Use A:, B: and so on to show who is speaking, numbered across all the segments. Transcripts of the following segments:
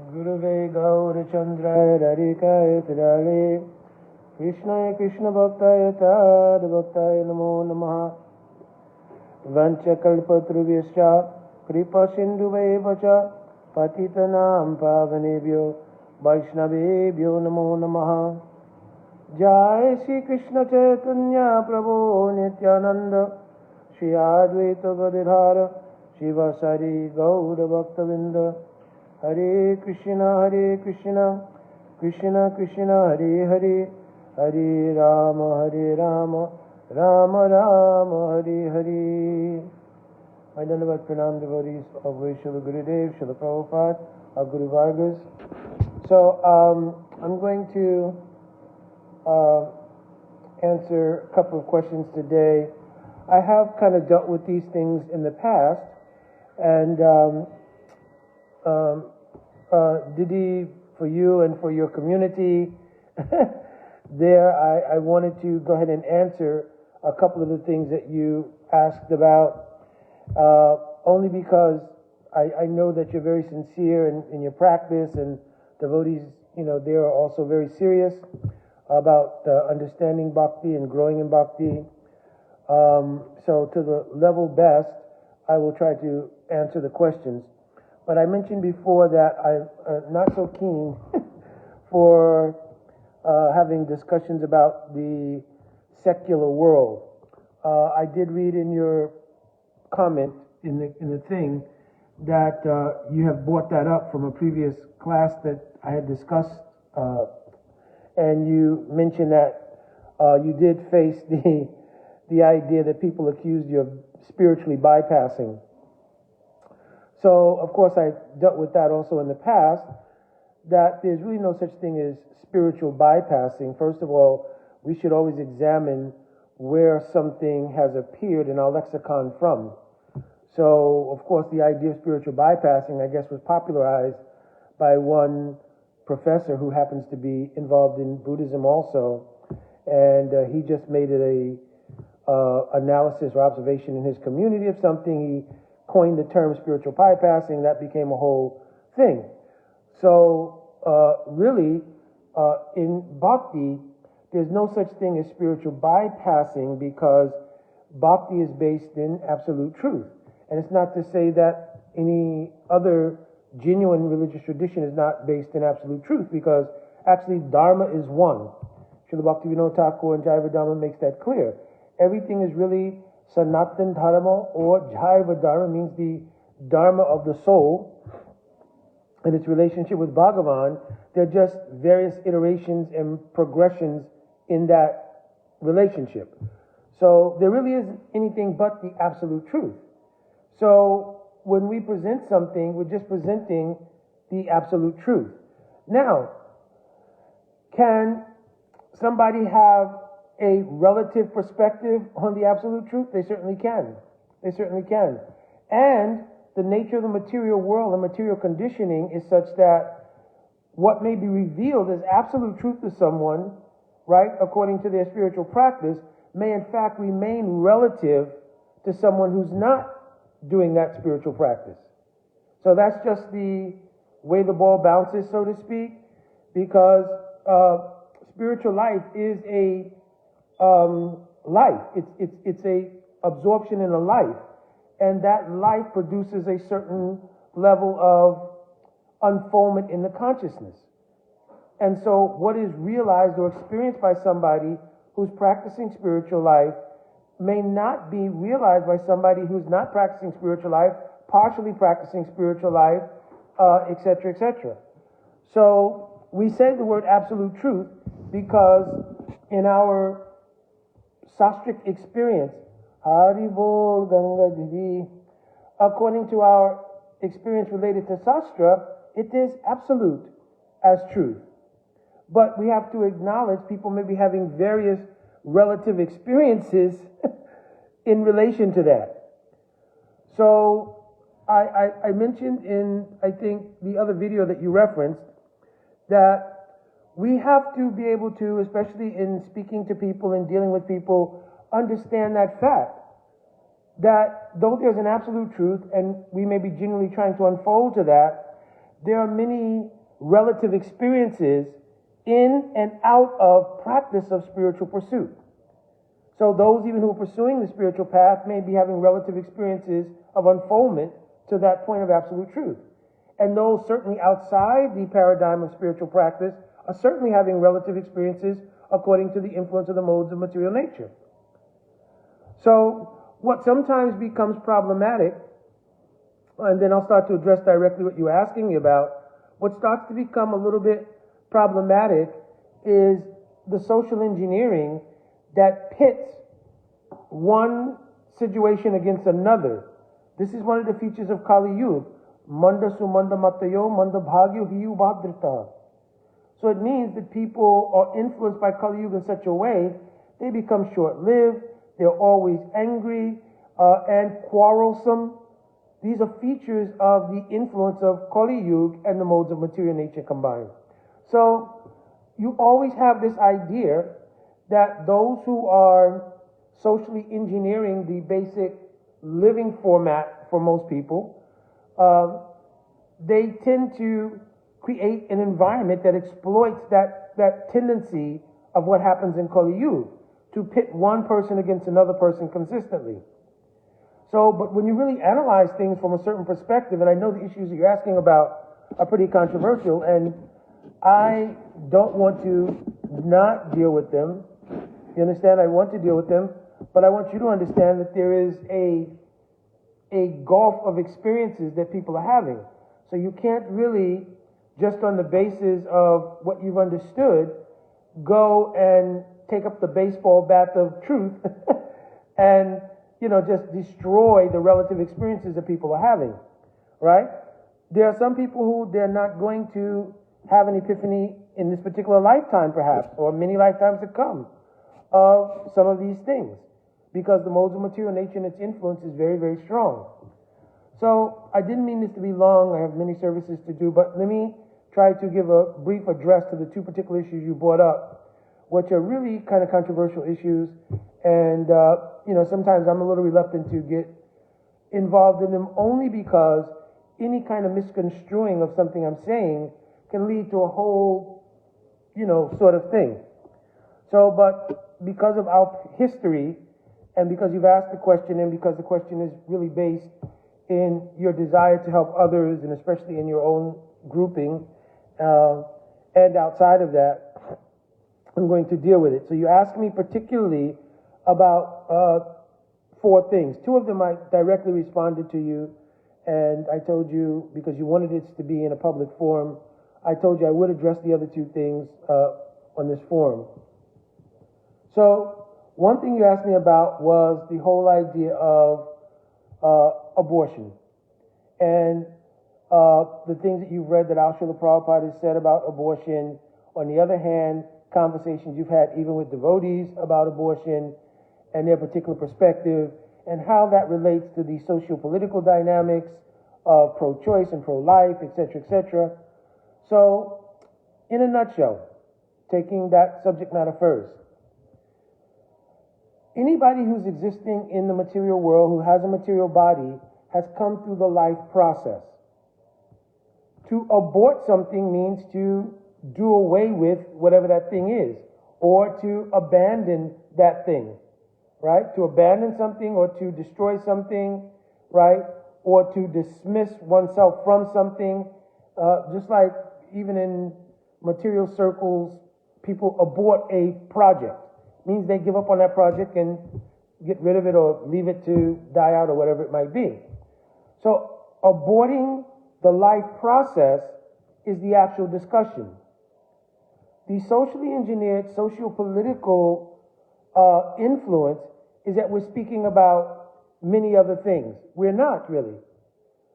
A: गुरुवे गौरचन्द्राय राधिकाय तदाले कृष्णाय कृष्णभक्ताय तद्भक्ताय नमो नमः वंशकल्पतरुभ्यश्च कृपासिन्धुभ्येव च पतितनां पावनेभ्यो वैष्णवेभ्यो नमो नमः। जय श्री कृष्ण चैतन्य प्रभु नित्यानंद श्री अद्वैत गदाधर शिवसारी गौर भक्तवृंद। हरे कृष्ण कृष्ण कृष्ण हरे हरे, हरे Ram Ram Ram Hare Hare. My Dandavat Pranam devotees of Vaishnava Gurudev, Srila Prabhupada, our Guru Vargas. So I'm going to answer a couple of questions today. I have kind of dealt with these things in the past, and Didi, for you and for your community, there I wanted to go ahead and answer a couple of the things that you asked about, only because I know that you're very sincere in your practice, and devotees, they are also very serious about understanding bhakti and growing in bhakti. So to the level best, I will try to answer the questions. But I mentioned before that I'm not so keen for having discussions about the secular world. I did read in your comment in the thing that you have brought that up from a previous class that I had discussed, and you mentioned that you did face the idea that people accused you of spiritually bypassing. So, of course, I dealt with that also in the past, that there's really no such thing as spiritual bypassing. First of all, we should always examine where something has appeared in our lexicon from. So, of course, the idea of spiritual bypassing, I guess, was popularized by one professor who happens to be involved in Buddhism also, and he just made it a analysis or observation in his community of something. He coined the term spiritual bypassing. That became a whole thing. So really, in bhakti, there's no such thing as spiritual bypassing, because bhakti is based in absolute truth. And it's not to say that any other genuine religious tradition is not based in absolute truth, because actually dharma is one. Srila Bhaktivinoda Thakur and Jaiva Dharma makes that clear. Everything is really Sanatan Dharma, or Jaiva Dharma means the Dharma of the soul and its relationship with Bhagavan. They're just various iterations and progressions in that relationship. So there really isn't anything but the absolute truth. So when we present something, we're just presenting the absolute truth. Now, can somebody have a relative perspective on the absolute truth? They certainly can. They certainly can. And the nature of the material world and material conditioning is such that what may be revealed as absolute truth to someone, right, according to their spiritual practice, may in fact remain relative to someone who's not doing that spiritual practice. So that's just the way the ball bounces, so to speak, because spiritual life is a life. It's a absorption in a life, and that life produces a certain level of unfoldment in the consciousness. And so what is realized or experienced by somebody who's practicing spiritual life may not be realized by somebody who's not practicing spiritual life, partially practicing spiritual life, etc., etc. So we say the word absolute truth because in our sastric experience, Haribol Ganga Didi, according to our experience related to Sastra, it is absolute as truth. But we have to acknowledge people may be having various relative experiences in relation to that. So I mentioned in, I think, the other video that you referenced, that we have to be able to, especially in speaking to people and dealing with people, understand that fact, that though there's an absolute truth, and we may be genuinely trying to unfold to that, there are many relative experiences in and out of practice of spiritual pursuit. So those even who are pursuing the spiritual path may be having relative experiences of unfoldment to that point of absolute truth. And those certainly outside the paradigm of spiritual practice are certainly having relative experiences according to the influence of the modes of material nature. So what sometimes becomes problematic, and then I'll start to address directly what you're asking me about, what starts to become a little bit problematic is the social engineering that pits one situation against another. This is one of the features of Kali Yuga. Manda sumanda matayo, manda bhagyo hiyu bhadrita. So it means that people are influenced by Kali Yuga in such a way, they become short-lived, they're always angry and quarrelsome. These are features of the influence of Kali Yuga and the modes of material nature combined. So you always have this idea that those who are socially engineering the basic living format for most people, they tend to create an environment that exploits that tendency of what happens in Kali Yuga, to pit one person against another person consistently. So, but when you really analyze things from a certain perspective, and I know the issues that you're asking about are pretty controversial, and I don't want to not deal with them. You understand? I want to deal with them, but I want you to understand that there is a gulf of experiences that people are having. So you can't really, just on the basis of what you've understood, go and take up the baseball bat of truth and, just destroy the relative experiences that people are having, right? There are some people who they're not going to have an epiphany in this particular lifetime, perhaps, or many lifetimes to come, of some of these things, because the modes of material nature and its influence is very, very strong. So I didn't mean this to be long. I have many services to do, but let me try to give a brief address to the two particular issues you brought up, which are really kind of controversial issues. And, sometimes I'm a little reluctant to get involved in them only because any kind of misconstruing of something I'm saying can lead to a whole, sort of thing. So, but because of our history and because you've asked the question and because the question is really based in your desire to help others and especially in your own grouping and outside of that, I'm going to deal with it. So you asked me particularly about 4 things. 2 of them I directly responded to you, and I told you, because you wanted it to be in a public forum, I told you I would address the other 2 things on this forum. So one thing you asked me about was the whole idea of abortion. And the things that you've read that Al Srila Prabhupada has said about abortion. On the other hand, conversations you've had even with devotees about abortion and their particular perspective, and how that relates to the socio-political dynamics of pro-choice and pro-life, etc., etc. So, in a nutshell, taking that subject matter first, anybody who's existing in the material world, who has a material body, has come through the life process. To abort something means to do away with whatever that thing is, or to abandon that thing, right? To abandon something or to destroy something, right? Or to dismiss oneself from something. Just like even in material circles, people abort a project. It means they give up on that project and get rid of it or leave it to die out or whatever it might be. So aborting the life process is the actual discussion. The socially engineered, socio-political influence is that we're speaking about many other things. We're not really.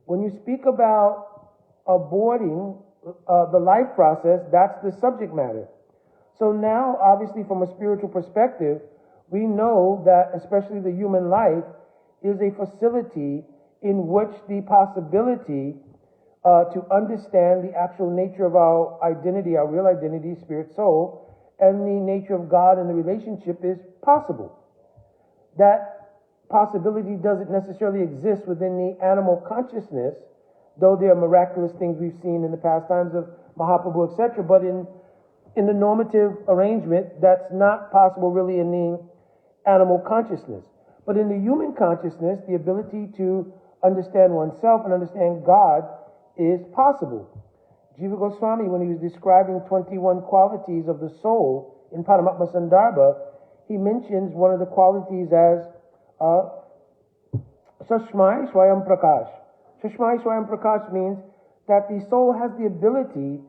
A: When you speak about aborting the life process, that's the subject matter. So now, obviously, from a spiritual perspective, we know that especially the human life is a facility in which the possibility to understand the actual nature of our identity, our real identity, spirit, soul, and the nature of God and the relationship is possible. That possibility doesn't necessarily exist within the animal consciousness though there are miraculous things we've seen in the pastimes of Mahaprabhu, etc., but in the normative arrangement, that's not possible really in the animal consciousness. But in the human consciousness, the ability to understand oneself and understand God is possible. Jiva Goswami, when he was describing 21 qualities of the soul in Paramatma Sandarbha, he mentions one of the qualities as Shashmai Swayam Prakash. Shashmai Swayam Prakash means that the soul has the ability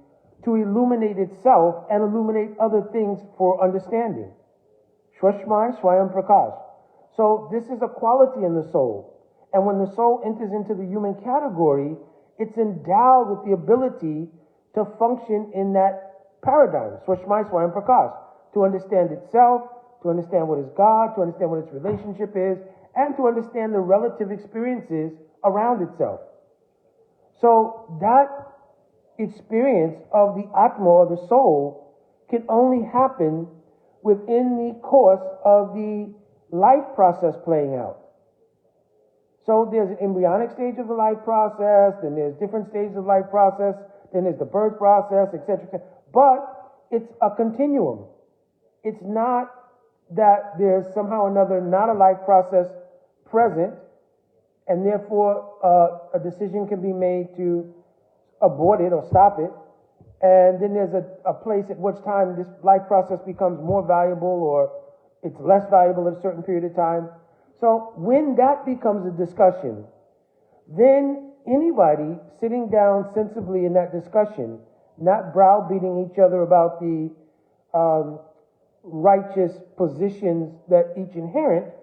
A: to illuminate itself and illuminate other things for understanding. Shashmai Swayam Prakash. So this is a quality in the soul. And when the soul enters into the human category, it's endowed with the ability to function in that paradigm, Swashmai Swayam Prakash, to understand itself, to understand what is God, to understand what its relationship is, and to understand the relative experiences around itself. So that experience of the Atma, or the soul, can only happen within the course of the life process playing out. So there's an embryonic stage of the life process, then there's different stages of life process, then there's the birth process, etc. But it's a continuum. It's not that there's somehow or another not a life process present, and therefore a decision can be made to abort it or stop it, and then there's a place at which time this life process becomes more valuable or it's less valuable at a certain period of time. So when that becomes a discussion, then anybody sitting down sensibly in that discussion, not browbeating each other about the righteous positions that each inherit,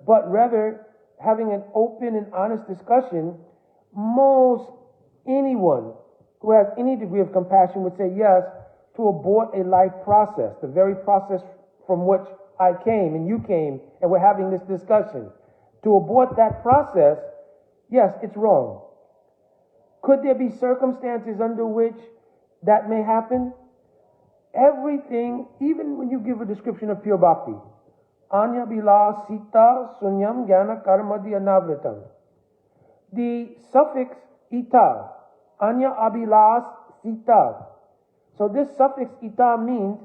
A: but rather having an open and honest discussion, most anyone who has any degree of compassion would say yes to abort a life process, the very process from which I came and you came, and we're having this discussion. To abort that process, yes, it's wrong. Could there be circumstances under which that may happen? Everything, even when you give a description of pure bhakti, Anya Bila Sita Sunyam Jnana Karmadi Anavritam. The suffix ita, Anya Abilas Sita. So this suffix ita means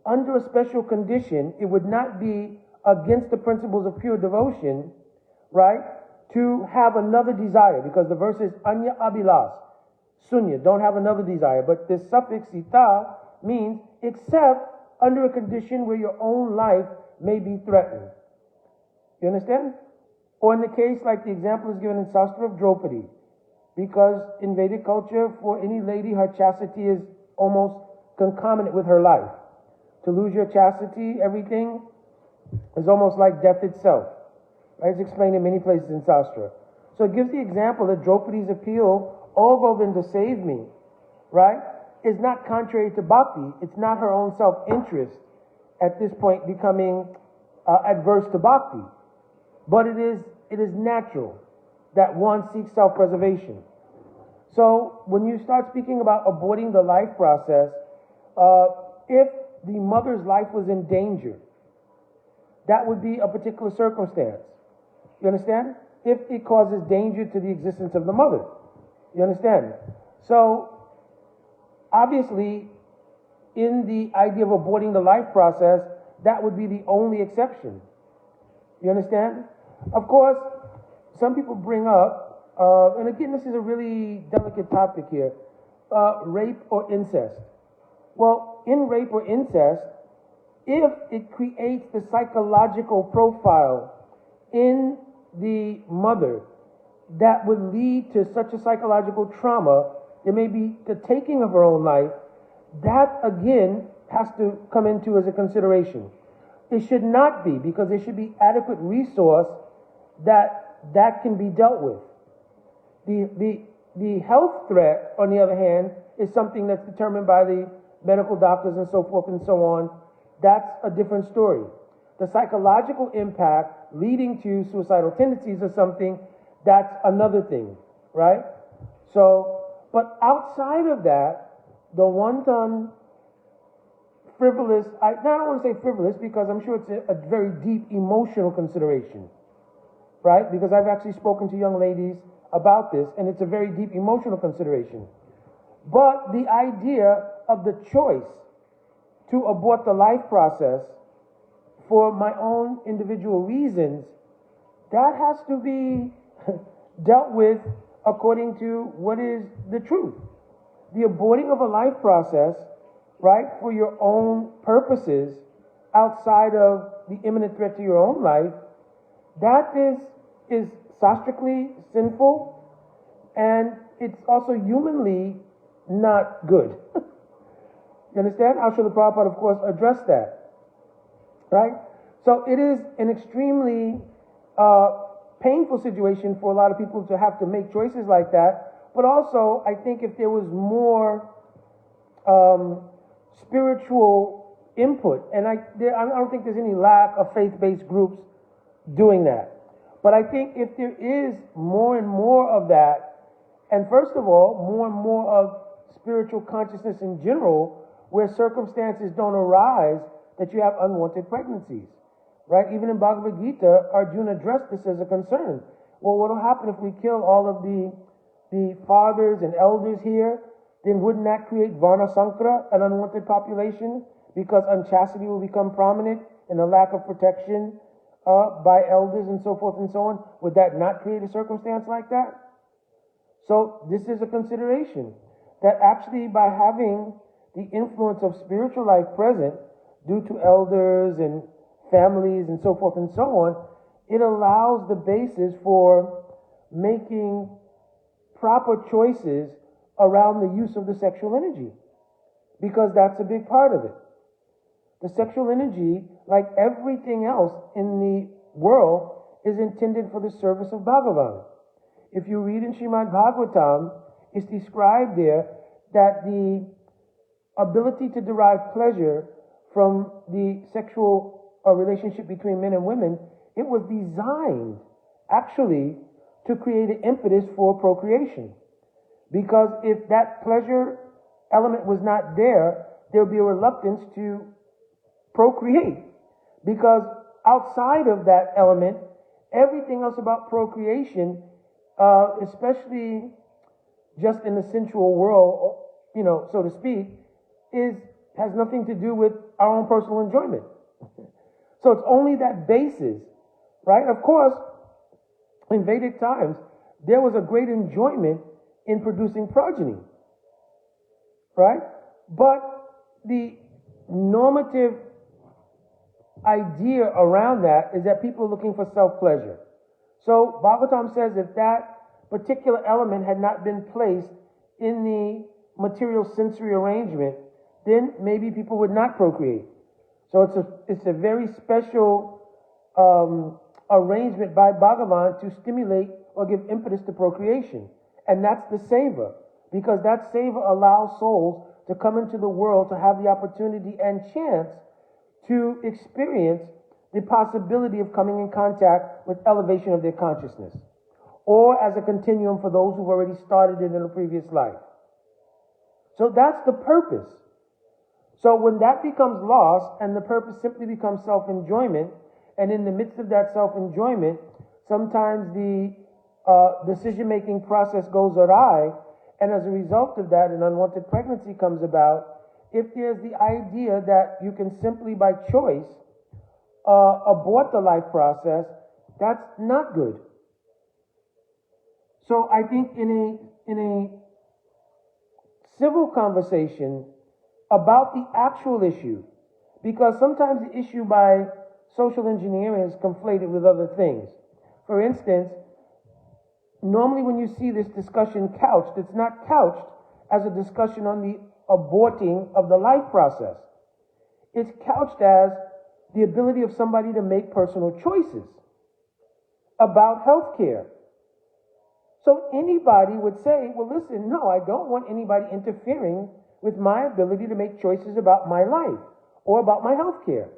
A: under a special condition, it would not be against the principles of pure devotion, right, to have another desire, because the verse is Anya Abilas, Sunya, don't have another desire. But this suffix ita means except under a condition where your own life may be threatened. You understand? Or in the case like the example is given in Sastra of Draupadi, because in Vedic culture, for any lady, her chastity is almost concomitant with her life. To lose your chastity, everything, is almost like death itself. Right? It's explained in many places in Sastra. So it gives the example that Draupadi's appeal, "Oh Govinda, save me," right, is not contrary to bhakti. It's not her own self-interest at this point becoming adverse to bhakti. But it is natural that one seeks self-preservation. So when you start speaking about aborting the life process, if the mother's life was in danger, that would be a particular circumstance. You understand? If it causes danger to the existence of the mother. You understand? So obviously, in the idea of aborting the life process, that would be the only exception. You understand? Of course, some people bring up, and again, this is a really delicate topic here, rape or incest. Well, in rape or incest, if it creates the psychological profile in the mother that would lead to such a psychological trauma, there may be the taking of her own life, that again has to come into as a consideration. It should not be, because there should be adequate resource that can be dealt with. The health threat, on the other hand, is something that's determined by the medical doctors and so forth and so on. That's a different story. The psychological impact leading to suicidal tendencies or something, that's another thing, right? So, but outside of that, the wanton, frivolous, I don't want to say frivolous because I'm sure it's a very deep emotional consideration, right? Because I've actually spoken to young ladies about this, and it's a very deep emotional consideration. But the idea of the choice to abort the life process for my own individual reasons, that has to be dealt with according to what is the truth. The aborting of a life process, right, for your own purposes outside of the imminent threat to your own life, that is sastrically sinful, and it's also humanly not good. You understand? How Srila Prabhupada, of course, addressed that. Right? So it is an extremely painful situation for a lot of people to have to make choices like that. But also, I think if there was more spiritual input, and I don't think there's any lack of faith-based groups doing that. But I think if there is more and more of that, and first of all, more and more of spiritual consciousness in general, where circumstances don't arise that you have unwanted pregnancies, right? Even in Bhagavad Gita, Arjuna addressed this as a concern. Well, what will happen if we kill all of the fathers and elders here? Then wouldn't that create Varna Sankara, an unwanted population? Because unchastity will become prominent and the lack of protection by elders and so forth and so on. Would that not create a circumstance like that? So this is a consideration, that actually by having the influence of spiritual life present due to elders and families and so forth and so on, it allows the basis for making proper choices around the use of the sexual energy, because that's a big part of it. The sexual energy, like everything else in the world, is intended for the service of Bhagavan. If you read in Srimad Bhagavatam, it's described there that the ability to derive pleasure from the sexual relationship between men and women, it was designed actually to create an impetus for procreation. Because if that pleasure element was not there, there would be a reluctance to procreate. Because outside of that element, everything else about procreation, especially just in the sensual world, so to speak, has nothing to do with our own personal enjoyment. So it's only that basis, right? Of course, in Vedic times, there was a great enjoyment in producing progeny, right? But the normative idea around that is that people are looking for self-pleasure. So Bhagavatam says if that particular element had not been placed in the material sensory arrangement, then maybe people would not procreate. So it's a very special arrangement by Bhagavan to stimulate or give impetus to procreation. And that's the seva, because that seva allows souls to come into the world to have the opportunity and chance to experience the possibility of coming in contact with elevation of their consciousness, or as a continuum for those who've already started it in a previous life. So that's the purpose. So when that becomes lost and the purpose simply becomes self-enjoyment, and in the midst of that self-enjoyment, sometimes the decision-making process goes awry, and as a result of that, an unwanted pregnancy comes about. If there's the idea that you can simply by choice abort the life process, that's not good. So I think in a civil conversation about the actual issue, because sometimes the issue by social engineering is conflated with other things. For instance, normally when you see this discussion couched, it's not couched as a discussion on the aborting of the life process. It's couched as the ability of somebody to make personal choices about health care. So anybody would say, well, listen, no, I don't want anybody interfering with my ability to make choices about my life or about my health care.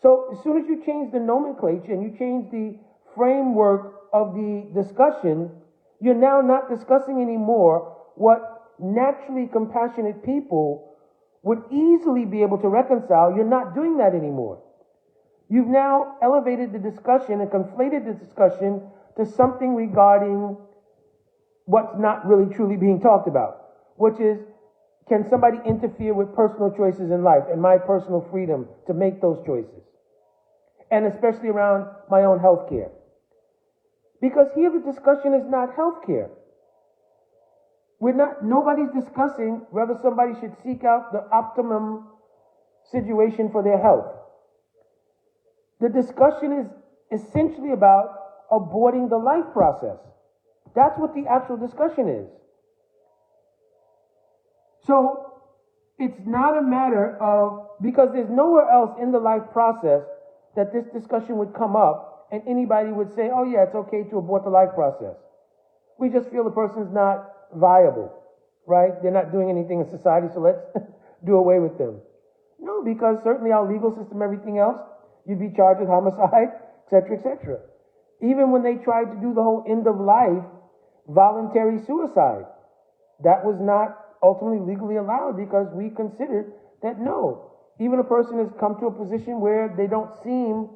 A: So as soon as you change the nomenclature and you change the framework of the discussion, you're now not discussing anymore what naturally compassionate people would easily be able to reconcile. You're not doing that anymore. You've now elevated the discussion and conflated the discussion to something regarding what's not really truly being talked about, which is, can somebody interfere with personal choices in life and my personal freedom to make those choices? And especially around my own health care. Because here the discussion is not health care. Nobody's discussing whether somebody should seek out the optimum situation for their health. The discussion is essentially about aborting the life process. That's what the actual discussion is. So it's not a matter of, because there's nowhere else in the life process that this discussion would come up and anybody would say, oh yeah, it's okay to abort the life process. We just feel the person's not viable, right? They're not doing anything in society, so let's do away with them. No, because certainly our legal system, everything else, you'd be charged with homicide, etc., etc. Even when they tried to do the whole end of life voluntary suicide, that was not ultimately legally allowed because we considered that no, even a person has come to a position where they don't seem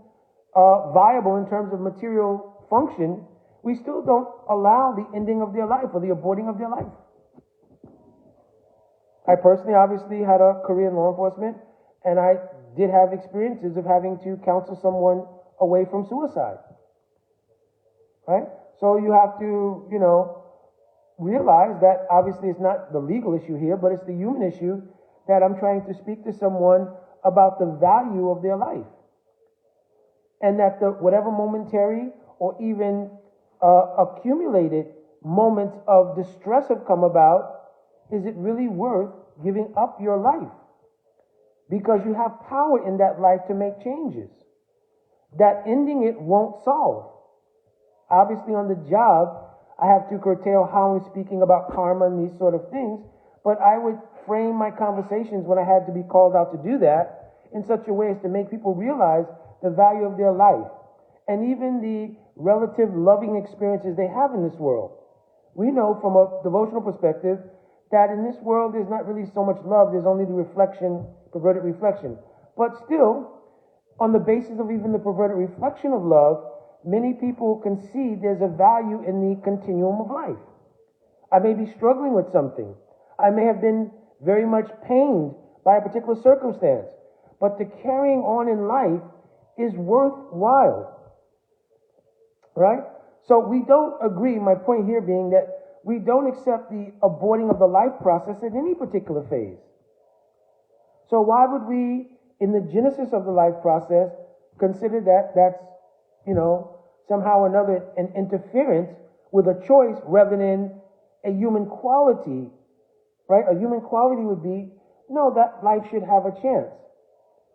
A: viable in terms of material function, we still don't allow the ending of their life or the aborting of their life. I personally obviously had a career in law enforcement, and I did have experiences of having to counsel someone away from suicide. Right? So you have to, realize that obviously it's not the legal issue here, but it's the human issue that I'm trying to speak to someone about the value of their life. And that whatever momentary or even accumulated moments of distress have come about, is it really worth giving up your life? Because you have power in that life to make changes that ending it won't solve. Obviously on the job, I have to curtail how I'm speaking about karma and these sort of things, but I would frame my conversations when I had to be called out to do that in such a way as to make people realize the value of their life and even the relative loving experiences they have in this world. We know from a devotional perspective that in this world there's not really so much love, there's only the reflection, perverted reflection. But still, on the basis of even the perverted reflection of love, many people can see there's a value in the continuum of life. I may be struggling with something. I may have been very much pained by a particular circumstance, but the carrying on in life is worthwhile. Right? So we don't agree, my point here being that we don't accept the aborting of the life process at any particular phase. So why would we, in the genesis of the life process, consider that that's, somehow or another an interference with a choice rather than a human quality, right? A human quality would be, no, that life should have a chance,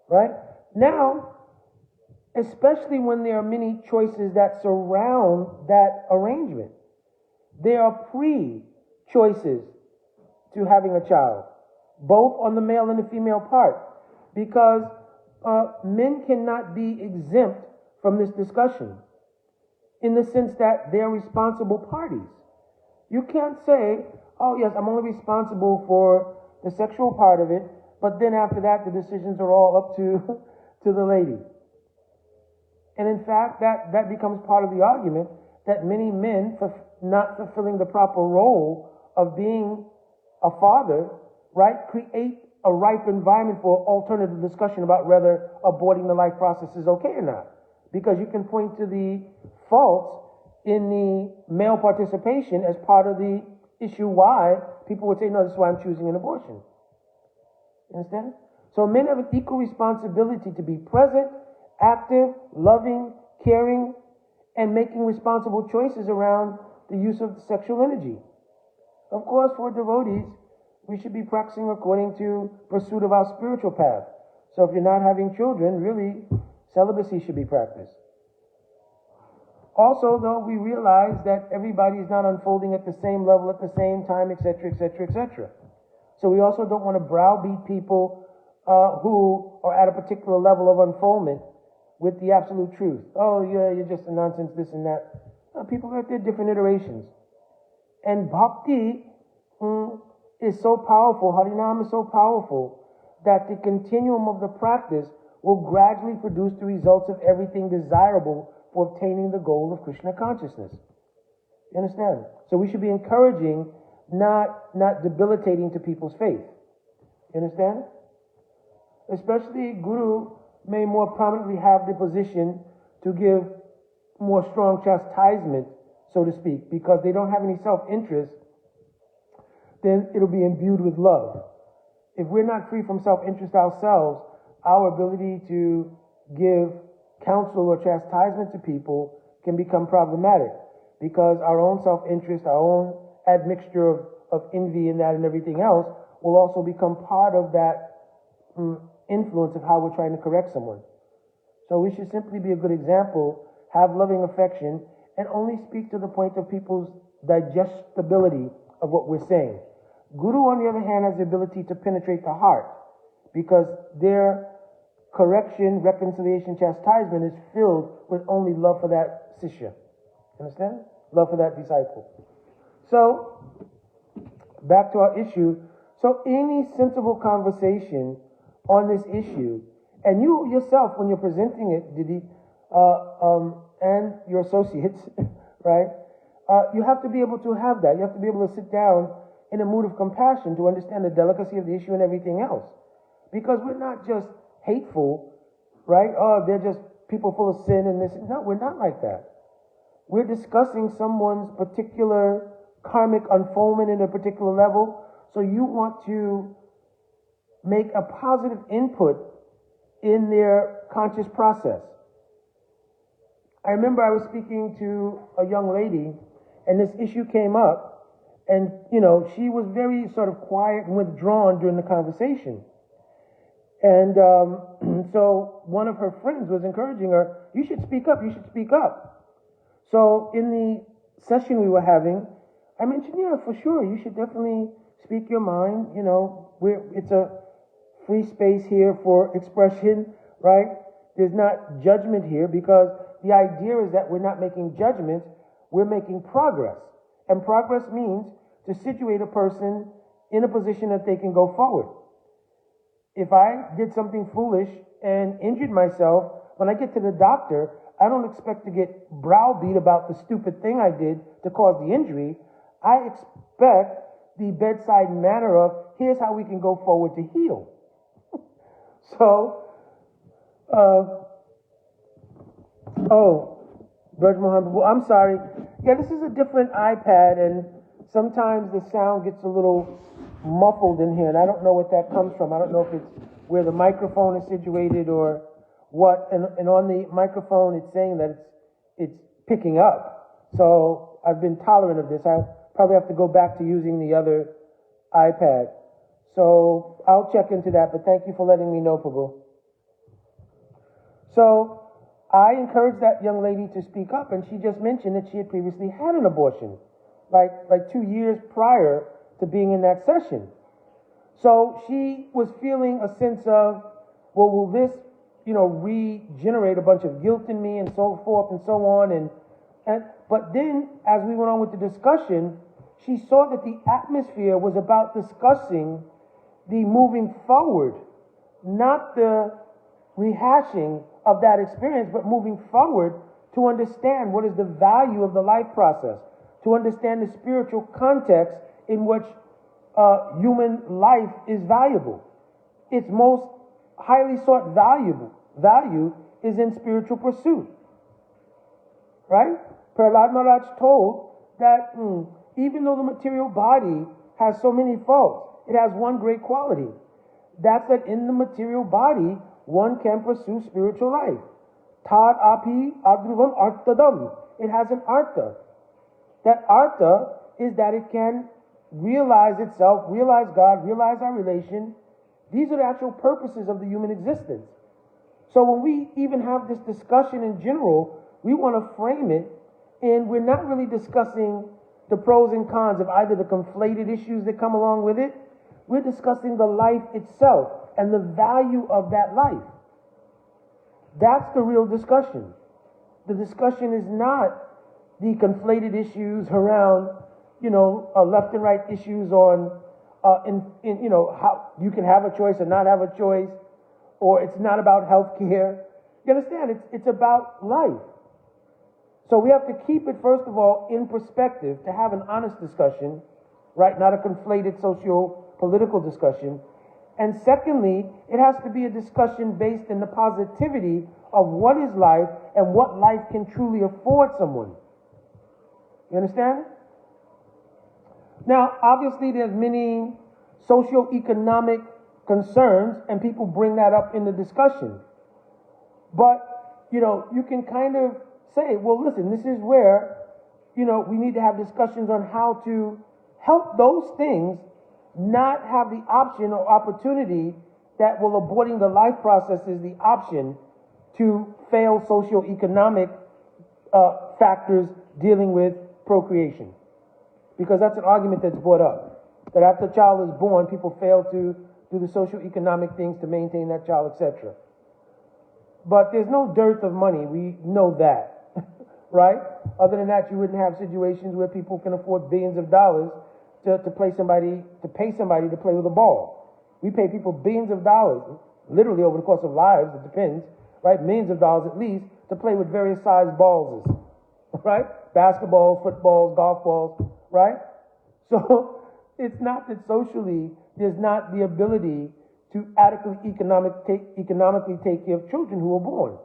A: right? Now, especially when there are many choices that surround that arrangement, there are pre-choices to having a child, both on the male and the female part, because men cannot be exempt from this discussion in the sense that they're responsible parties. You can't say, oh yes, I'm only responsible for the sexual part of it, but then after that the decisions are all up to the lady. And in fact, that becomes part of the argument that many men, for not fulfilling the proper role of being a father, right, create a ripe environment for alternative discussion about whether aborting the life process is okay or not. Because you can point to the faults in the male participation as part of the issue why people would say, no, this is why I'm choosing an abortion. You understand? So men have an equal responsibility to be present, active, loving, caring, and making responsible choices around the use of sexual energy. Of course, for devotees, we should be practicing according to pursuit of our spiritual path. So if you're not having children, really, celibacy should be practiced. Also, though, we realize that everybody is not unfolding at the same level at the same time, etc., etc., etc. So we also don't want to browbeat people who are at a particular level of unfoldment with the absolute truth. Oh, yeah, you're just a nonsense, this and that. People are at their different iterations. And bhakti is so powerful, Harinam is so powerful, that the continuum of the practice will gradually produce the results of everything desirable for obtaining the goal of Krishna consciousness. You understand? So we should be encouraging, not debilitating to people's faith. You understand? Especially Guru may more prominently have the position to give more strong chastisement, so to speak, because they don't have any self-interest, then it'll be imbued with love. If we're not free from self-interest ourselves, our ability to give counsel or chastisement to people can become problematic, because our own self-interest, our own admixture of envy and that and everything else will also become part of that influence of how we're trying to correct someone. So we should simply be a good example, have loving affection, and only speak to the point of people's digestibility of what we're saying. Guru, on the other hand, has the ability to penetrate the heart, because their correction, reconciliation, chastisement is filled with only love for that sishya. Understand? Love for that disciple. So, back to our issue. So any sensible conversation on this issue, and you yourself, when you're presenting it, Didi, and your associates, right? You have to be able to have that. You have to be able to sit down in a mood of compassion to understand the delicacy of the issue and everything else. Because we're not just hateful, right? Oh, they're just people full of sin and this. No, we're not like that. We're discussing someone's particular karmic unfoldment in a particular level. So you want to make a positive input in their conscious process. I remember I was speaking to a young lady, and this issue came up, and, she was very sort of quiet and withdrawn during the conversation. And so one of her friends was encouraging her, you should speak up, you should speak up. So in the session we were having, I mentioned, yeah, for sure, you should definitely speak your mind. It's a free space here for expression, right? There's not judgment here, because the idea is that we're not making judgments, we're making progress. And progress means to situate a person in a position that they can go forward. If I did something foolish and injured myself, when I get to the doctor, I don't expect to get browbeat about the stupid thing I did to cause the injury. I expect the bedside manner of, here's how we can go forward to heal. So, Braj Mohammed, well, I'm sorry. Yeah, this is a different iPad, and sometimes the sound gets a little muffled in here, and I don't know what that comes from. I don't know if it's where the microphone is situated or what. And on the microphone, it's saying that it's picking up. So I've been tolerant of this. I probably have to go back to using the other iPad. So I'll check into that, but thank you for letting me know, Prabhu. So I encouraged that young lady to speak up, and she just mentioned that she had previously had an abortion, like 2 years prior to being in that session. So she was feeling a sense of, well, will this, regenerate a bunch of guilt in me and so forth and so on. But then, as we went on with the discussion, she saw that the atmosphere was about discussing the moving forward, not the rehashing of that experience, but moving forward to understand what is the value of the life process, to understand the spiritual context in which human life is valuable. Its most highly sought value is in spiritual pursuit. Right? Prahlad Maharaj told that even though the material body has so many faults, it has one great quality. That's that in the material body, one can pursue spiritual life. Tad api adruvam artadam. It has an artha. That artha is that it can realize itself, realize God, realize our relation. These are the actual purposes of the human existence. So when we even have this discussion in general, we want to frame it, and we're not really discussing the pros and cons of either the conflated issues that come along with it. We're discussing the life itself and the value of that life. That's the real discussion. The discussion is not the conflated issues around, left and right issues on, how you can have a choice or not have a choice, or it's not about health care. You understand? It's about life. So we have to keep it, first of all, in perspective, to have an honest discussion, right? Not a conflated socio-political discussion. And secondly, it has to be a discussion based in the positivity of what is life and what life can truly afford someone. You understand? Now, obviously, there's many socio-economic concerns, and people bring that up in the discussion. But, you can kind of say, well, listen, this is where, we need to have discussions on how to help those things not have the option or opportunity that will aborting the life process is the option to fail socioeconomic factors dealing with procreation. Because that's an argument that's brought up. That after a child is born, people fail to do the socioeconomic things to maintain that child, etc. But there's no dearth of money. We know that, right? Other than that, you wouldn't have situations where people can afford billions of dollars to pay somebody to play with a ball. We pay people billions of dollars, literally over the course of lives, it depends, right? Millions of dollars at least, to play with various sized balls, right? Basketballs, footballs, golf balls, right? So it's not that socially there's not the ability to adequately economically take care of children who are born.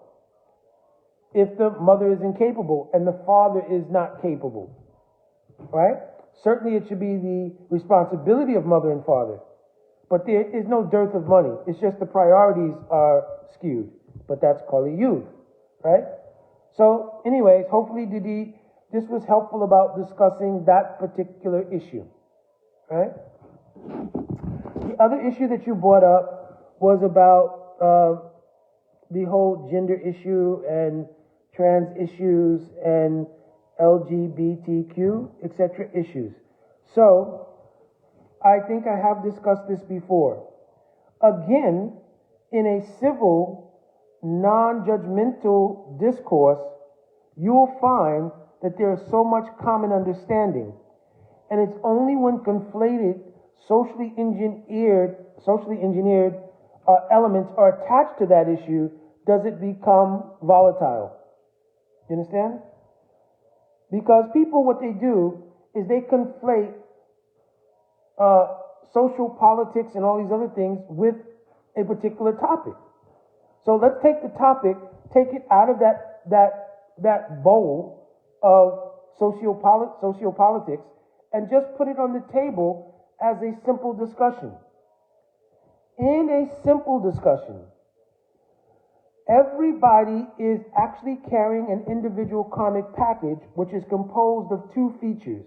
A: If the mother is incapable and the father is not capable, right? Certainly it should be the responsibility of mother and father. But there is no dearth of money. It's just the priorities are skewed. But that's Kali Yuga, right? So anyways, hopefully this was helpful about discussing that particular issue, right? The other issue that you brought up was about the whole gender issue and trans issues and LGBTQ, etc. issues. So, I think I have discussed this before. Again, in a civil, non-judgmental discourse, you'll find that there is so much common understanding. And it's only when conflated, socially engineered elements are attached to that issue does it become volatile. You understand? Because people, what they do is they conflate social politics and all these other things with a particular topic. So let's take the topic, take it out of that bowl of sociopolitics, and just put it on the table as a simple discussion. In a simple discussion, everybody is actually carrying an individual karmic package, which is composed of two features.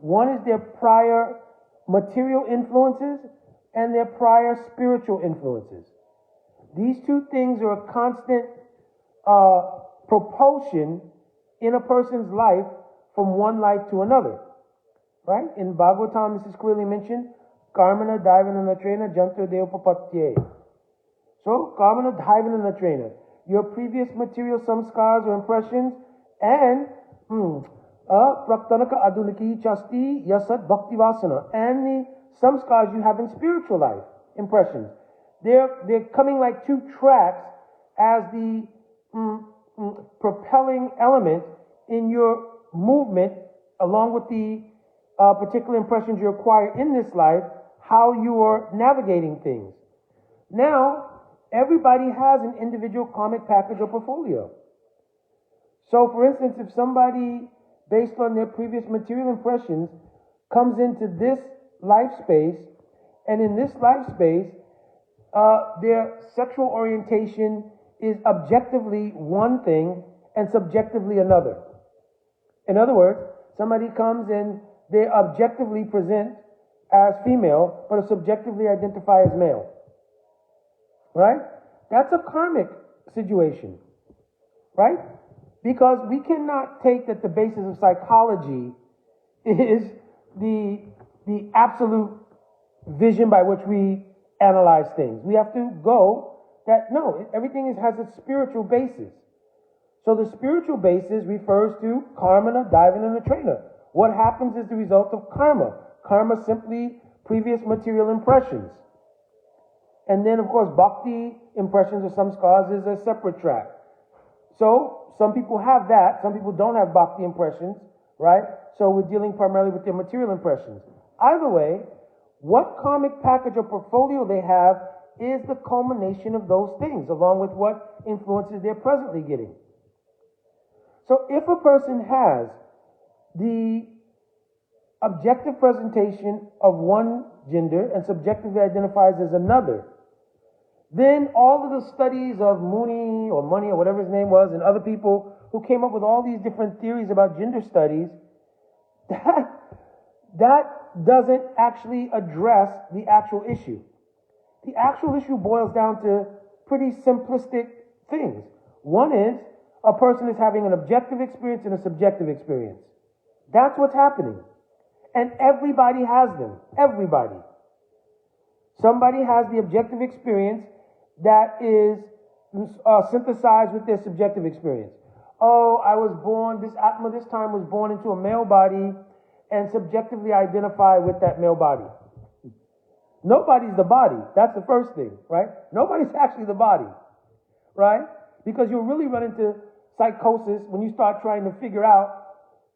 A: One is their prior material influences and their prior spiritual influences. These two things are a constant propulsion in a person's life from one life to another. Right? In Bhagavatam, this is clearly mentioned, Karmana Daivana Natrena Jantra Deopapatye. So, Karmana Daivana Natrena, your previous material samskars or impressions, and Praktanaka Adunaki Chasti Yasat Bhakti Vasana, and the samskars you have in spiritual life, impressions. They're coming like two tracks as the propelling element in your movement, along with the particular impressions you acquire in this life, how you are navigating things. Now, everybody has an individual karmic package or portfolio. So, for instance, if somebody, based on their previous material impressions, comes into this life space, and in this life space, their sexual orientation is objectively one thing and subjectively another. In other words, somebody comes and they objectively present as female, but subjectively identify as male. Right? That's a karmic situation. Right? Because we cannot take that the basis of psychology is the absolute vision by which we analyze things. We have to go that, no, everything has its spiritual basis. So the spiritual basis refers to karmana, daivana, and natrena. What happens is the result of karma. Karma simply previous material impressions. And then, of course, bhakti, impressions of samskars, is a separate track. So, some people have that, some people don't have bhakti impressions, right? So we're dealing primarily with their material impressions. Either way, what karmic package or portfolio they have is the culmination of those things, along with what influences they're presently getting. So if a person has the objective presentation of one gender and subjectively identifies as another, then all of the studies of Mooney or Money or whatever his name was and other people who came up with all these different theories about gender studies, that doesn't actually address the actual issue. The actual issue boils down to pretty simplistic things. One is a person is having an objective experience and a subjective experience. That's what's happening. And everybody has them. Everybody. Somebody has the objective experience that is synthesized with their subjective experience. Oh, I was born, this Atma this time was born into a male body and subjectively identify with that male body. Nobody's the body. That's the first thing, right? Nobody's actually the body, right? Because you'll really run into psychosis when you start trying to figure out,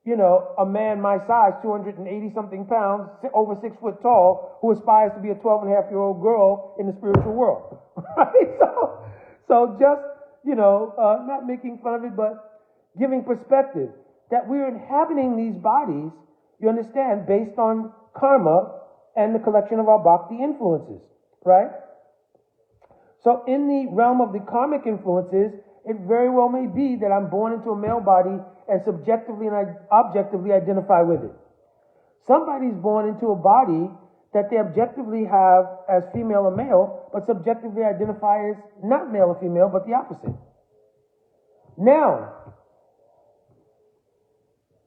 A: you know, a man my size, 280 something pounds, over 6 foot tall, who aspires to be a 12-and-a-half-year-old girl in the spiritual world, right? So just, you know, not making fun of it, but giving perspective that we're inhabiting these bodies, you understand, based on karma and the collection of our bhakti influences, right? So in the realm of the karmic influences, it very well may be that I'm born into a male body and subjectively and objectively identify with it. Somebody's born into a body that they objectively have as female or male, but subjectively identify as not male or female, but the opposite. Now,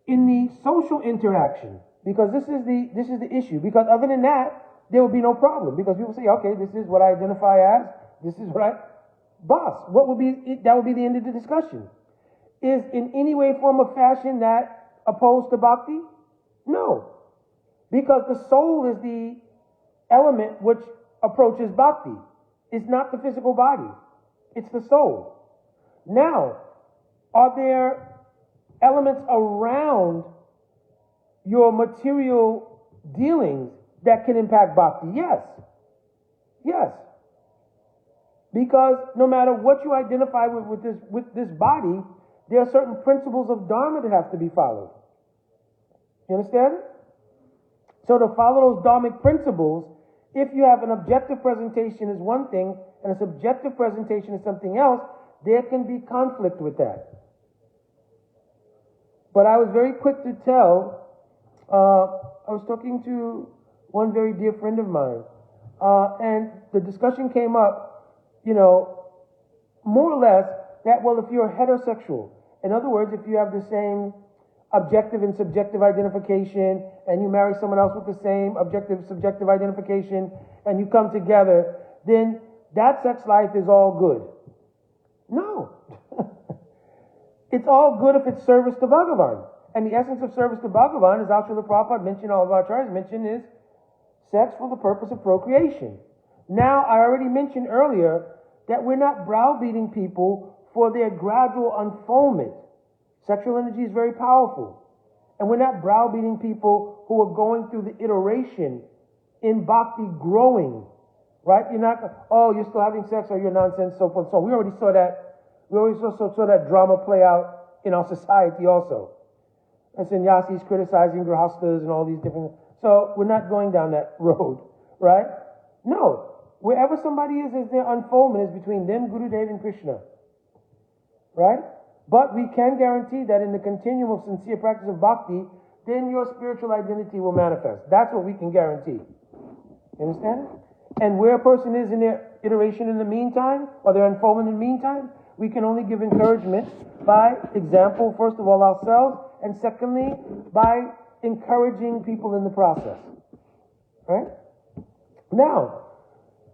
A: in the social interaction, because this is the issue, because other than that, there will be no problem, because people say, okay, this is what I identify as, this is what I... Boss, what would be, that would be the end of the discussion. Is in any way, form, or fashion that opposed to bhakti? No. Because the soul is the element which approaches bhakti. It's not the physical body. It's the soul. Now, are there elements around your material dealings that can impact bhakti? Yes. Yes. Because no matter what you identify with this body, there are certain principles of dharma that have to be followed. You understand? So to follow those dharmic principles, if you have an objective presentation is one thing and a subjective presentation is something else, there can be conflict with that. But I was very quick to tell, I was talking to one very dear friend of mine, and the discussion came up, you know, more or less that, well, if you're heterosexual, in other words, if you have the same objective and subjective identification and you marry someone else with the same objective, subjective identification and you come together, then that sex life is all good. No. It's all good if it's service to Bhagavan. And the essence of service to Bhagavan, as Srila Prabhupada mentioned, all of our acharyas mentioned, is sex for the purpose of procreation. Now, I already mentioned earlier that we're not browbeating people for their gradual unfoldment. Sexual energy is very powerful. And we're not browbeating people who are going through the iteration in bhakti growing. Right? You're not, oh, you're still having sex or you're nonsense, so forth and so on. We already saw that drama play out in our society also. And sannyasis criticizing grihastas and all these different... So we're not going down that road. Right? No. Wherever somebody is their unfoldment is between them, Gurudev, and Krishna. Right? But we can guarantee that in the continuum of sincere practice of bhakti, then your spiritual identity will manifest. That's what we can guarantee. You understand? And where a person is in their iteration in the meantime, or their unfoldment in the meantime, we can only give encouragement by example, first of all, ourselves, and secondly, by encouraging people in the process. Right? Now,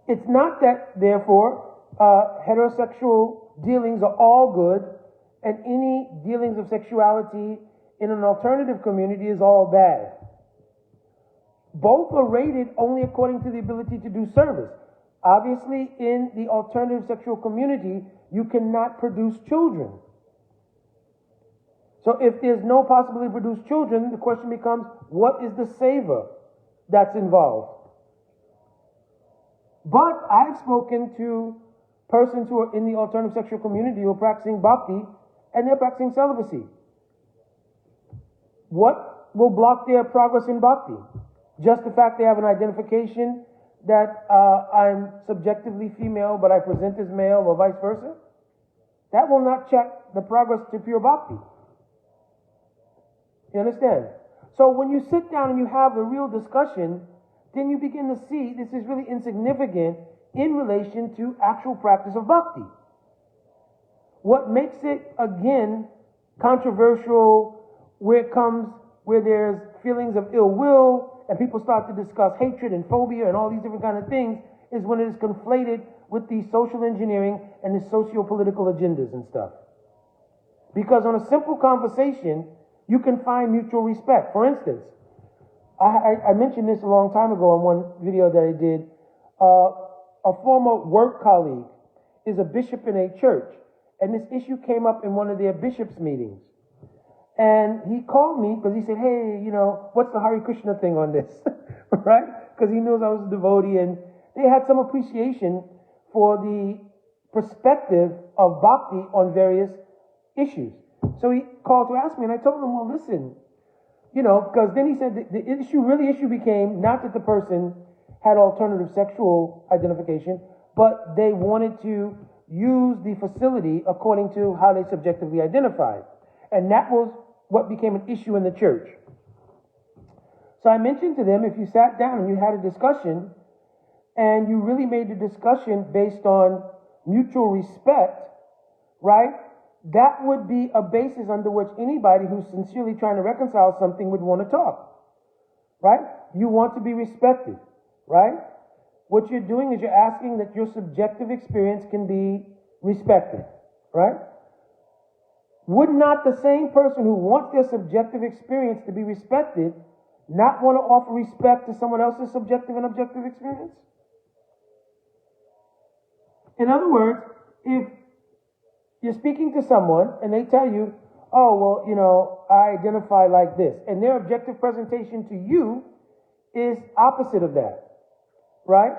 A: it's not that, therefore, heterosexual dealings are all good and any dealings of sexuality in an alternative community is all bad. Both are rated only according to the ability to do service. Obviously, in the alternative sexual community, you cannot produce children. So if there's no possibility to produce children, the question becomes, what is the savor that's involved? But I've spoken to persons who are in the alternative sexual community who are practicing bhakti, and they're practicing celibacy. What will block their progress in bhakti? Just the fact they have an identification that I'm subjectively female, but I present as male, or vice versa? That will not check the progress to pure bhakti. You understand? So when you sit down and you have the real discussion, then you begin to see this is really insignificant in relation to actual practice of bhakti. What makes it, again, controversial, where there's feelings of ill will, and people start to discuss hatred and phobia and all these different kind of things, is when it is conflated with the social engineering and the socio-political agendas and stuff. Because on a simple conversation, you can find mutual respect. For instance, I mentioned this a long time ago on one video that I did. A former work colleague is a bishop in a church, and this issue came up in one of their bishops' meetings. And he called me because he said, hey, what's the Hare Krishna thing on this? Right? Because he knows I was a devotee, and they had some appreciation for the perspective of bhakti on various issues. So he called to ask me, and I told him, well, listen, because then he said the issue became not that the person had alternative sexual identification, but they wanted to use the facility according to how they subjectively identified. And that was what became an issue in the church. So I mentioned to them, if you sat down and you had a discussion, and you really made the discussion based on mutual respect, right? That would be a basis under which anybody who's sincerely trying to reconcile something would want to talk, right? You want to be respected, right? What you're doing is you're asking that your subjective experience can be respected, right? Would not the same person who wants their subjective experience to be respected not want to offer respect to someone else's subjective and objective experience? In other words, if you're speaking to someone and they tell you, oh, well, I identify like this, and their objective presentation to you is opposite of that, right?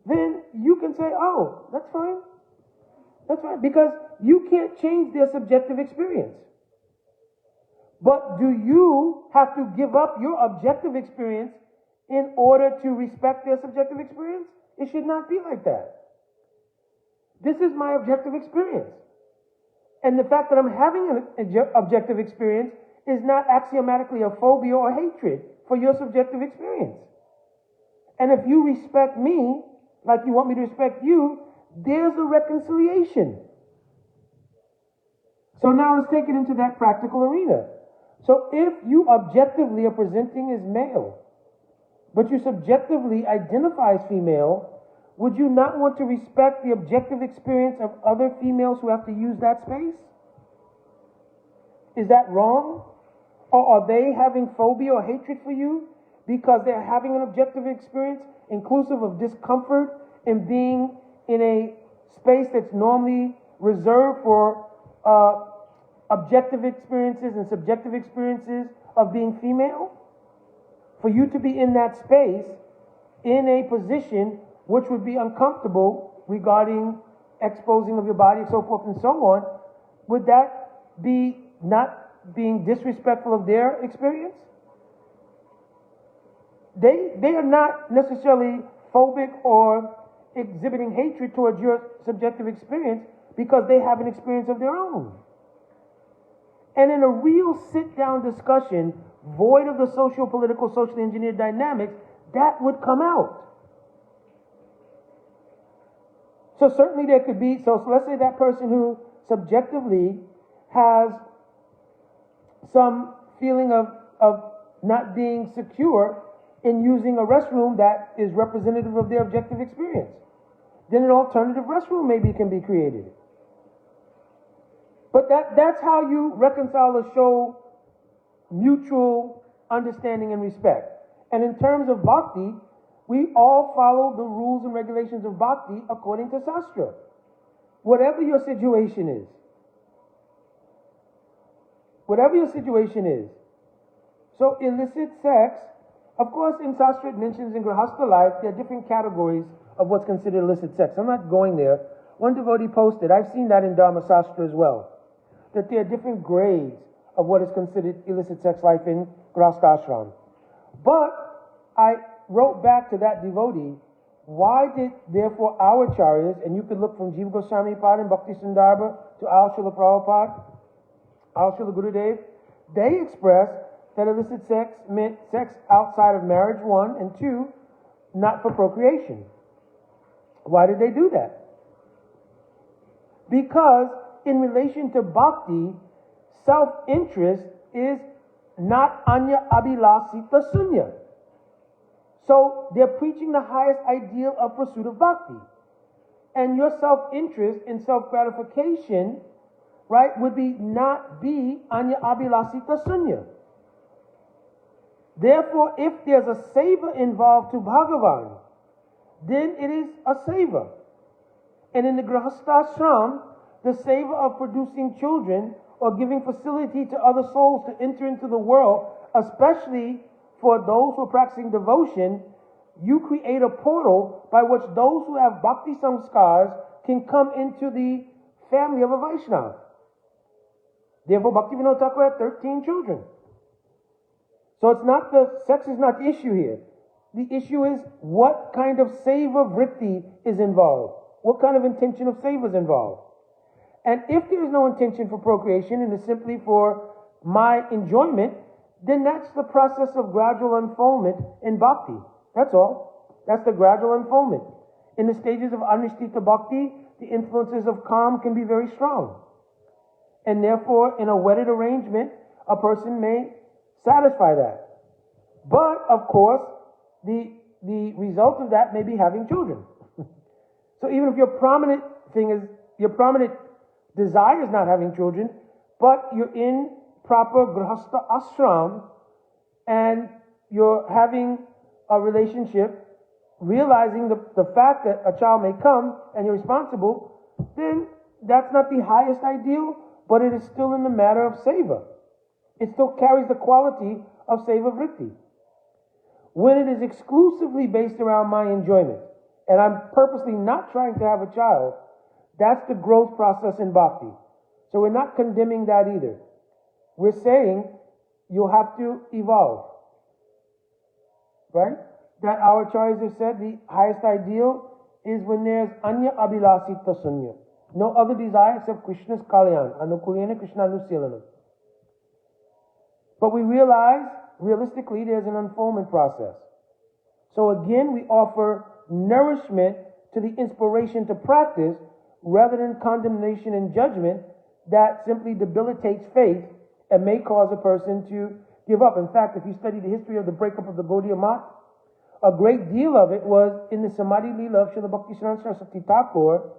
A: Then you can say, oh, that's fine. That's fine, because you can't change their subjective experience. But do you have to give up your objective experience in order to respect their subjective experience? It should not be like that. This is my objective experience. And the fact that I'm having an objective experience is not axiomatically a phobia or hatred for your subjective experience. And if you respect me like you want me to respect you, there's a reconciliation. So now let's take it into that practical arena. So if you objectively are presenting as male, but you subjectively identify as female, would you not want to respect the objective experience of other females who have to use that space? Is that wrong? Or are they having phobia or hatred for you because they're having an objective experience inclusive of discomfort and being in a space that's normally reserved for objective experiences and subjective experiences of being female? For you to be in that space in a position which would be uncomfortable regarding exposing of your body, so forth and so on, would that be not being disrespectful of their experience? They are not necessarily phobic or exhibiting hatred towards your subjective experience because they have an experience of their own. And in a real sit-down discussion, void of the socio-political, socially engineered dynamics, that would come out. So certainly there could be, so let's say that person who subjectively has some feeling of not being secure in using a restroom that is representative of their objective experience. Then an alternative restroom maybe can be created. But that's how you reconcile or show mutual understanding and respect. And in terms of bhakti, we all follow the rules and regulations of bhakti according to Shastra. Whatever your situation is. whatever your situation is. So illicit sex, of course, in Shastra it mentions in Grihastha life, there are different categories of what's considered illicit sex. I'm not going there. One devotee posted, I've seen that in Dharma Shastra as well, that there are different grades of what is considered illicit sex life in Grihastha ashram. But I wrote back to that devotee, why did therefore our acharyas, and you could look from Jiva Goswami Pad and Bhakti Sundarbha to Al Srila Prabhupada, Al Srila Gurudev, they expressed that illicit sex meant sex outside of marriage, one, and two, not for procreation. Why did they do that? Because in relation to bhakti, self-interest is not anya abhilasita sunya. So they're preaching the highest ideal of pursuit of bhakti. And your self-interest in self-gratification, right, would not be anya abhilasita sunya. Therefore, if there's a seva involved to Bhagavan, then it is a seva. And in the Grihastha ashram, the seva of producing children or giving facility to other souls to enter into the world, especially for those who are practicing devotion, you create a portal by which those who have bhakti samskars can come into the family of a Vaishnava. Therefore, Bhaktivinoda Thakur had 13 children. So it's not sex is not the issue here. The issue is what kind of seva vritti is involved. What kind of intention of seva is involved. And if there is no intention for procreation and it's simply for my enjoyment, then that's the process of gradual unfoldment in bhakti. That's all. That's the gradual unfoldment. In the stages of Anushtita bhakti, the influences of Kam can be very strong. And therefore, in a wedded arrangement, a person may satisfy that. But, of course, the result of that may be having children. So even if your prominent desire is not having children, but you're in proper grihastha ashram and you're having a relationship, realizing the fact that a child may come and you're responsible, then that's not the highest ideal, but it is still in the matter of seva. It still carries the quality of seva vritti. When it is exclusively based around my enjoyment, and I'm purposely not trying to have a child, that's the growth process in bhakti. So we're not condemning that either. We're saying you'll have to evolve. Right? That our acharyas have said the highest ideal is when there's anya abhilasita sunya. No other desire except Krishna's kalyan, anukulyena Krishna anusilanam. But we realize, realistically, there's an unfoldment process. So again, we offer nourishment to the inspiration to practice rather than condemnation and judgment that simply debilitates faith and may cause a person to give up. In fact, if you study the history of the breakup of the Gaudiya Math, a great deal of it was in the Samadhi Leela of Srila Bhaktisiddhanta Saraswati Thakur.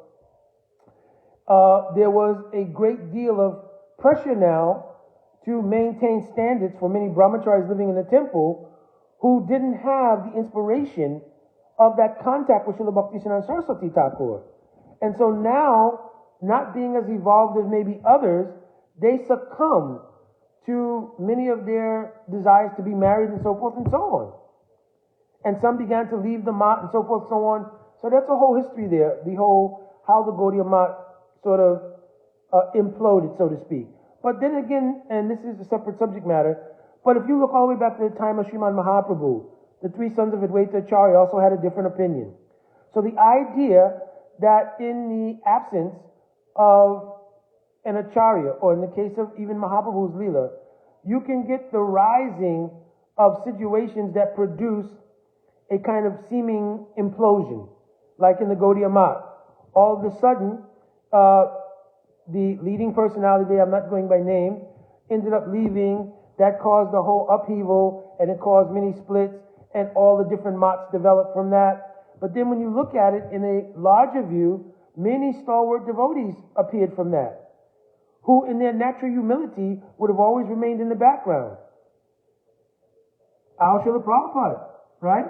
A: There was a great deal of pressure now to maintain standards for many brahmacharis living in the temple who didn't have the inspiration of that contact with Srila Bhaktisiddhanta Saraswati Thakur. And so now, not being as evolved as maybe others, they succumb to many of their desires to be married and so forth and so on. And some began to leave the mat and so forth and so on. So that's a whole history there, the whole, how the Gaudiya Mat sort of imploded, so to speak. But then again, and this is a separate subject matter, but if you look all the way back to the time of Sriman Mahaprabhu, the three sons of Advaita Acharya also had a different opinion. So the idea that in the absence of an Acharya, or in the case of even Mahaprabhu's Leela, you can get the rising of situations that produce a kind of seeming implosion, like in the Gaudiya Mat. All of a sudden, the leading personality there, I'm not going by name, ended up leaving. That caused a whole upheaval, and it caused many splits, and all the different mats developed from that. But then when you look at it in a larger view, many stalwart devotees appeared from that, who in their natural humility would have always remained in the background. Al Srila Prabhupada, right,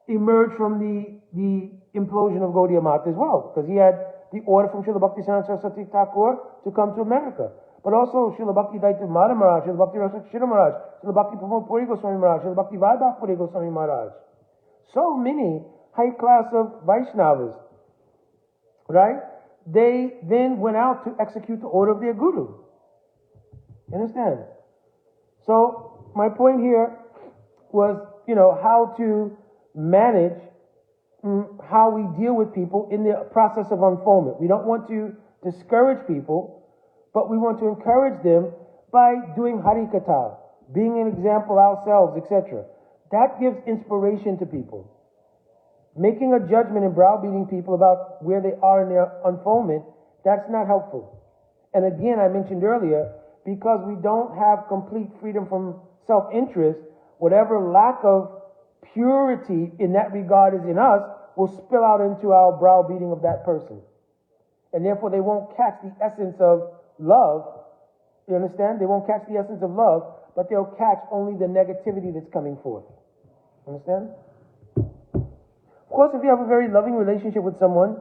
A: emerged from the implosion of Gaudiya Mat as well, because he had the order from Srila Bhaktisiddhanta Saraswati Thakur to come to America. but also Srila Bhakti Daita Mara Maharaj, Srila Bhakti Rasa Kshira Maharaj, Srila Bhakti Pramod Puri Goswami Maharaj, Srila Bhakti Vaibhav Puri Goswami Maharaj. So many high class of Vaishnavas, right? They then went out to execute the order of their guru. You understand? So my point here was, how to manage how we deal with people in the process of unfoldment. We don't want to discourage people, but we want to encourage them by doing Harikatha, being an example ourselves, etc. That gives inspiration to people. Making a judgment and browbeating people about where they are in their unfoldment, that's not helpful. And again, I mentioned earlier, because we don't have complete freedom from self-interest, whatever lack of purity in that regard is in us will spill out into our browbeating of that person. And therefore they won't catch the essence of love. You understand? They won't catch the essence of love, but they'll catch only the negativity that's coming forth. Understand? Of course, if you have a very loving relationship with someone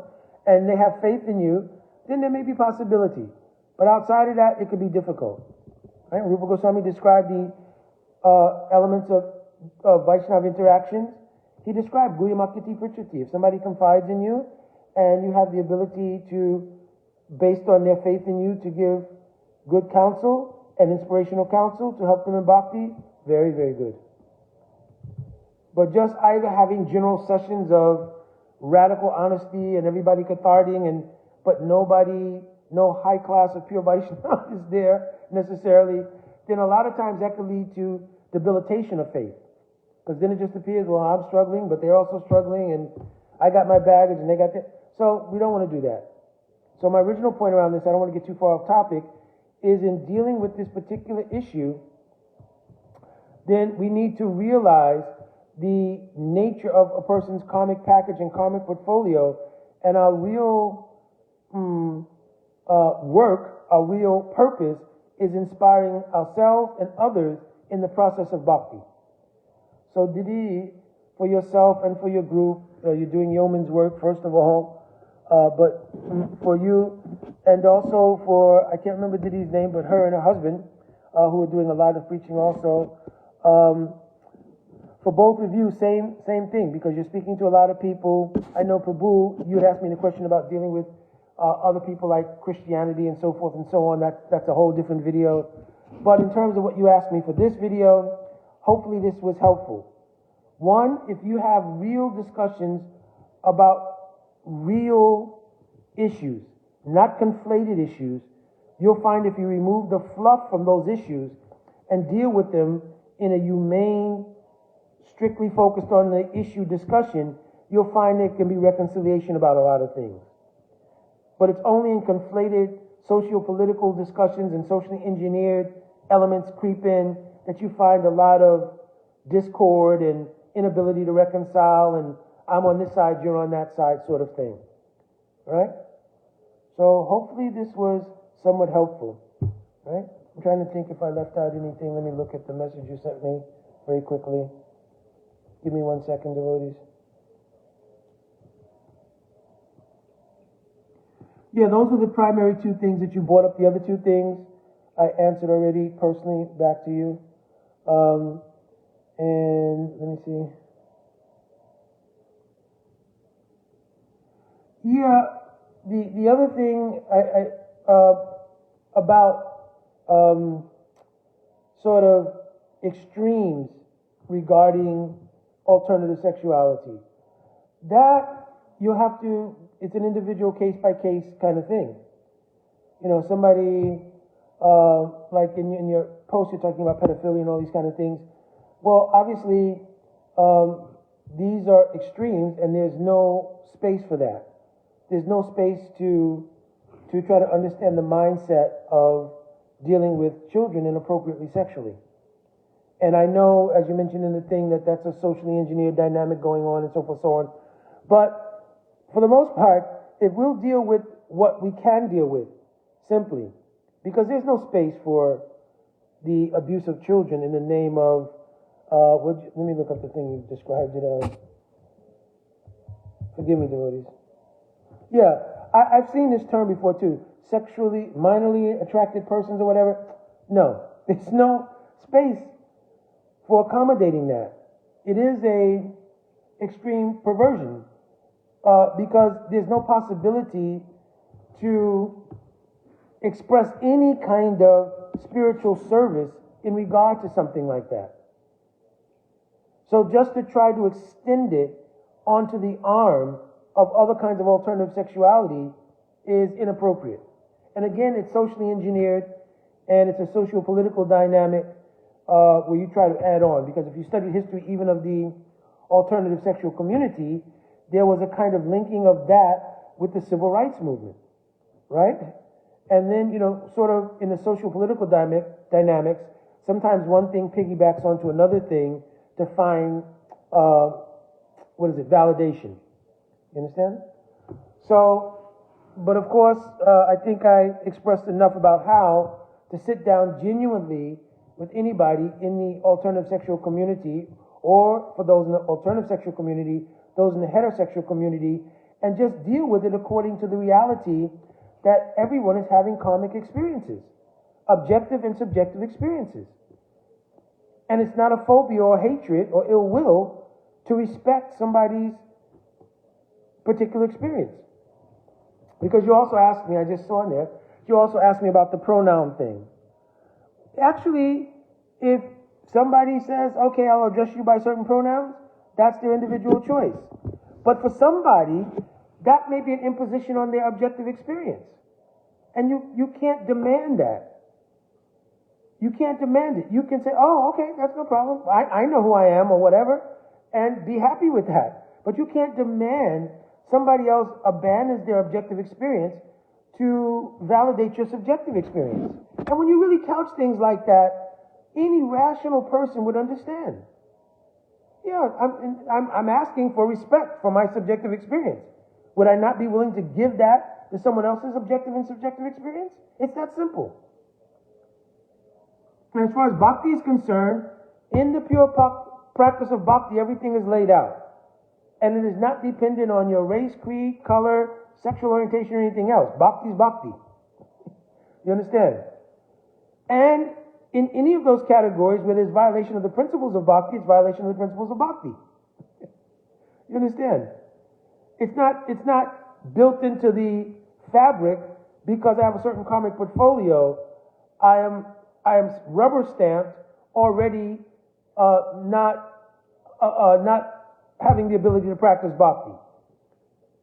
A: and they have faith in you, then there may be possibility. But outside of that, it could be difficult. Right? Rupa Goswami described the elements of Vaishnava interactions. He described Guyamakiti Prichati. If somebody confides in you and you have the ability to, based on their faith in you, to give good counsel and inspirational counsel to help them in bhakti, very, very good. But just either having general sessions of radical honesty and everybody catharting, but nobody, no high class of pure Vaishnava is there necessarily, then a lot of times that could lead to debilitation of faith. Because then it just appears, well, I'm struggling, but they're also struggling, and I got my baggage and they got that. So we don't want to do that. So my original point around this, I don't want to get too far off topic, is in dealing with this particular issue, then we need to realize the nature of a person's karmic package and karmic portfolio, and our real work, our real purpose is inspiring ourselves and others in the process of bhakti. So Didi, for yourself and for your group, you're doing yeoman's work first of all, but for you and also for, I can't remember Didi's name, but her and her husband, who are doing a lot of preaching also. For both of you, same thing, because you're speaking to a lot of people. I know Prabhu, you had asked me the question about dealing with other people like Christianity and so forth and so on. That's a whole different video. But in terms of what you asked me for this video, hopefully this was helpful. One, if you have real discussions about real issues, not conflated issues, you'll find if you remove the fluff from those issues and deal with them in a humane, strictly focused on the issue discussion, you'll find there can be reconciliation about a lot of things. But it's only in conflated socio-political discussions and socially engineered elements creep in that you find a lot of discord and inability to reconcile, and I'm on this side, you're on that side sort of thing. Right? So hopefully this was somewhat helpful. Right? I'm trying to think if I left out anything. Let me look at the message you sent me very quickly. Give me 1 second, devotees. Yeah, those were the primary two things that you brought up. The other two things I answered already personally back to you. And let me see. Yeah, the other thing about sort of extremes regarding alternative sexuality, that you have to, it's an individual case by case kind of thing. You know, somebody like in your post you're talking about pedophilia and all these kind of things. Well, obviously these are extremes and there's no space for that. There's no space to try to understand the mindset of dealing with children inappropriately sexually. And I know, as you mentioned in the thing, that that's a socially engineered dynamic going on and so forth, so on. But for the most part, if we'll deal with what we can deal with, simply, because there's no space for the abuse of children in the name of, let me look up the thing you described it as. Forgive me, devotees. Yeah, I've seen this term before too. sexually, minorly attracted persons or whatever. No, there's no space for accommodating that. It is a extreme perversion because there's no possibility to express any kind of spiritual service in regard to something like that. So just to try to extend it onto the arm of other kinds of alternative sexuality is inappropriate. And again, it's socially engineered, and it's a socio-political dynamic where you try to add on. Because if you study history even of the alternative sexual community, there was a kind of linking of that with the civil rights movement, right? And then, sort of in the socio-political dynamics, sometimes one thing piggybacks onto another thing to find, validation. You understand? So, but of course, I think I expressed enough about how to sit down genuinely with anybody in the alternative sexual community, or for those in the alternative sexual community, those in the heterosexual community, and just deal with it according to the reality that everyone is having karmic experiences, objective and subjective experiences. And it's not a phobia or hatred or ill will to respect somebody's particular experience. Because you also asked me, I just saw in there, you also asked me about the pronoun thing. Actually, if somebody says, okay, I'll address you by certain pronouns, that's their individual choice. But for somebody, that may be an imposition on their objective experience. And you can't demand that. You can't demand it. You can say, oh, okay, that's no problem. I know who I am or whatever, and be happy with that. But you can't demand somebody else abandons their objective experience to validate your subjective experience. And when you really couch things like that, any rational person would understand. Yeah, I'm asking for respect for my subjective experience. Would I not be willing to give that to someone else's objective and subjective experience? It's that simple. And as far as bhakti is concerned, in the pure practice of bhakti, everything is laid out. And it is not dependent on your race, creed, color, sexual orientation, or anything else. Bhakti is bhakti. You understand? And in any of those categories where there's violation of the principles of bhakti, it's violation of the principles of bhakti. You understand? It's not built into the fabric because I have a certain karmic portfolio. I am rubber stamped already, not having the ability to practice bhakti.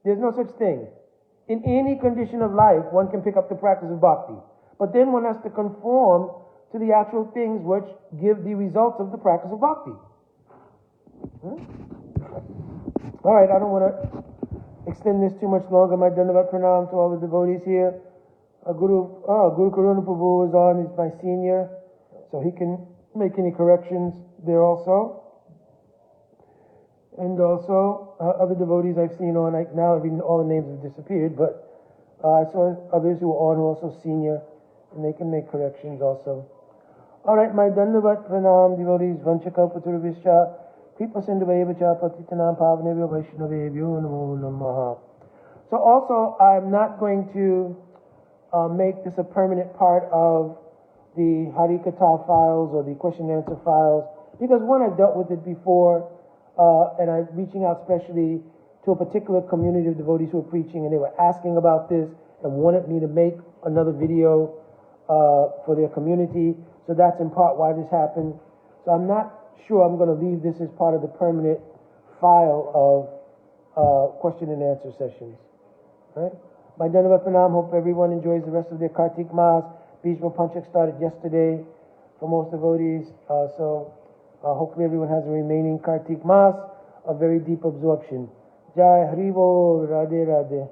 A: There's no such thing. In any condition of life, one can pick up the practice of bhakti. But then one has to conform to the actual things which give the results of the practice of bhakti. All right, I don't want to extend this too much longer. My Dandavat Pranam to all the devotees here. Guru Karuna Prabhu is on, he's my senior, so he can make any corrections there also. And also, other devotees I've seen on, now all the names have disappeared, but I saw others who were on who are also senior, and they can make corrections also. Alright, my Dandavat Pranam devotees, Vanchakalpaturvishya, Kripa Sindhuvayevacha, Patitanam Pavanebhyo Vaishnavebhyo Namo Namaha. So also, I'm not going to make this a permanent part of the Harikatha files or the question and answer files, because one, I've dealt with it before, and I'm reaching out especially to a particular community of devotees who are preaching, and they were asking about this and wanted me to make another video for their community. So that's in part why this happened. So I'm not sure I'm going to leave this as part of the permanent file of question and answer sessions. Right? My Dandavat Pranam, hope everyone enjoys the rest of their Kartik Maas. Bhishma Panchak started yesterday for most devotees, so hopefully everyone has a remaining Kartik Maas of very deep absorption. Jai Haribo, Radhe Radhe.